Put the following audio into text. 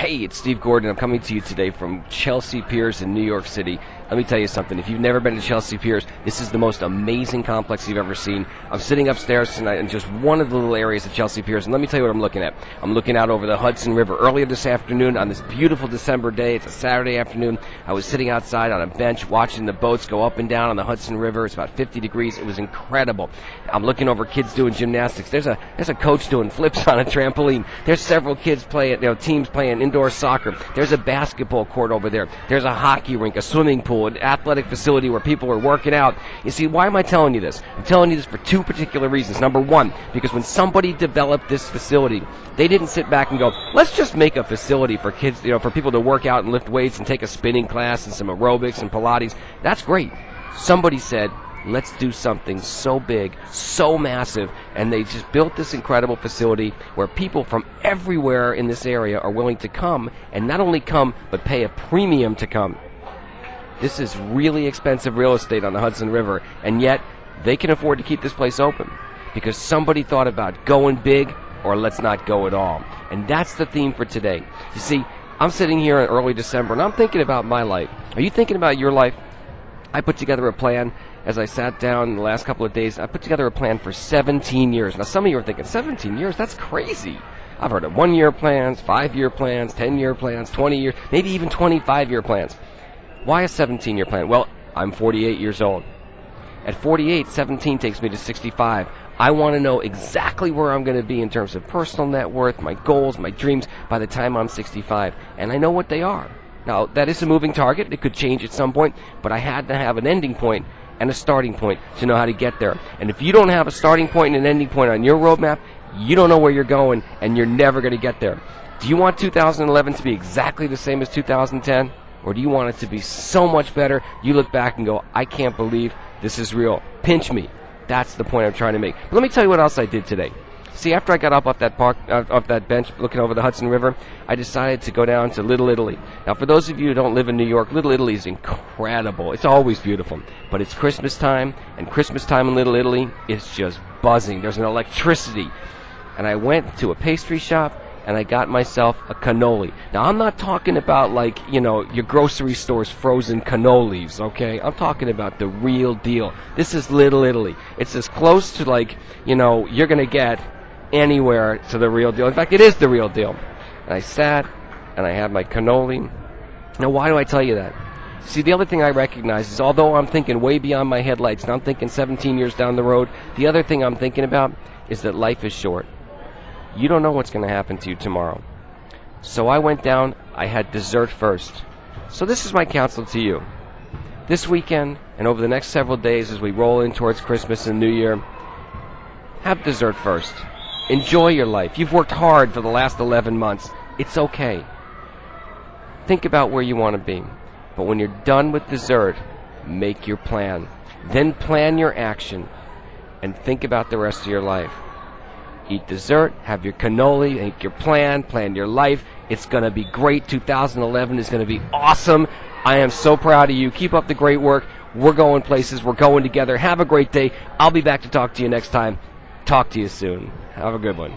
Hey, it's Steve Gordon. I'm coming to you today from Chelsea Piers in New York City. Let me tell you something. If you've never been to Chelsea Piers, this is the most amazing complex you've ever seen. I'm sitting upstairs tonight in just one of the little areas of Chelsea Piers, and let me tell you what I'm looking at. I'm looking out over the Hudson River. Earlier this afternoon, on this beautiful December day, it's a Saturday afternoon, I was sitting outside on a bench watching the boats go up and down on the Hudson River. It's about 50 degrees. It was incredible. I'm looking over kids doing gymnastics. There's a coach doing flips on a trampoline. There's several kids playing, teams playing indoor soccer. There's a basketball court over there. There's a hockey rink, a swimming pool, an athletic facility where people are working out. You see, why am I telling you this? I'm telling you this for two particular reasons. Number one, because when somebody developed this facility, they didn't sit back and go, let's just make a facility for kids, for people to work out and lift weights and take a spinning class and some aerobics and Pilates. That's great. Somebody said, let's do something so big, so massive, and they just built this incredible facility where people from everywhere in this area are willing to come, and not only come, but pay a premium to come. This is really expensive real estate on the Hudson River, and yet they can afford to keep this place open because somebody thought about going big or let's not go at all. And that's the theme for today. You see, I'm sitting here in early December, and I'm thinking about my life. Are you thinking about your life? I put together a plan. As I sat down in the last couple of days, I put together a plan for 17 years. Now, some of you are thinking, 17 years? That's crazy. I've heard of 1-year plans, 5-year plans, 10-year plans, 20-year, maybe even 25-year plans. Why a 17-year plan? Well, I'm 48 years old. At 48, 17 takes me to 65. I want to know exactly where I'm going to be in terms of personal net worth, my goals, my dreams by the time I'm 65. And I know what they are. Now, that is a moving target. It could change at some point, but I had to have an ending point and a starting point to know how to get there. And if you don't have a starting point and an ending point on your roadmap, you don't know where you're going, and you're never going to get there. Do you want 2011 to be exactly the same as 2010? Or do you want it to be so much better, you look back and go, I can't believe this is real. Pinch me. That's the point I'm trying to make. But let me tell you what else I did today. See, after I got up off that bench looking over the Hudson River, I decided to go down to Little Italy. Now, for those of you who don't live in New York, Little Italy is incredible. It's always beautiful. But it's Christmas time, and Christmas time in Little Italy is just buzzing. There's an electricity. And I went to a pastry shop, and I got myself a cannoli. Now, I'm not talking about, your grocery store's frozen cannolis, okay? I'm talking about the real deal. This is Little Italy. It's as close to, you're going to get anywhere to the real deal. In fact, it is the real deal. And I sat, and I had my cannoli. Now, why do I tell you that? See, the other thing I recognize is, although I'm thinking way beyond my headlights, and I'm thinking 17 years down the road, the other thing I'm thinking about is that life is short. You don't know what's going to happen to you tomorrow. So I went down, I had dessert first. So this is my counsel to you. This weekend, and over the next several days as we roll in towards Christmas and New Year, have dessert first. Enjoy your life. You've worked hard for the last 11 months. It's okay. Think about where you want to be. But when you're done with dessert, make your plan. Then plan your action and think about the rest of your life. Eat dessert, have your cannoli, make your plan your life. It's going to be great. 2011 is going to be awesome. I am so proud of you. Keep up the great work. We're going places. We're going together. Have a great day. I'll be back to talk to you next time. Talk to you soon. Have a good one.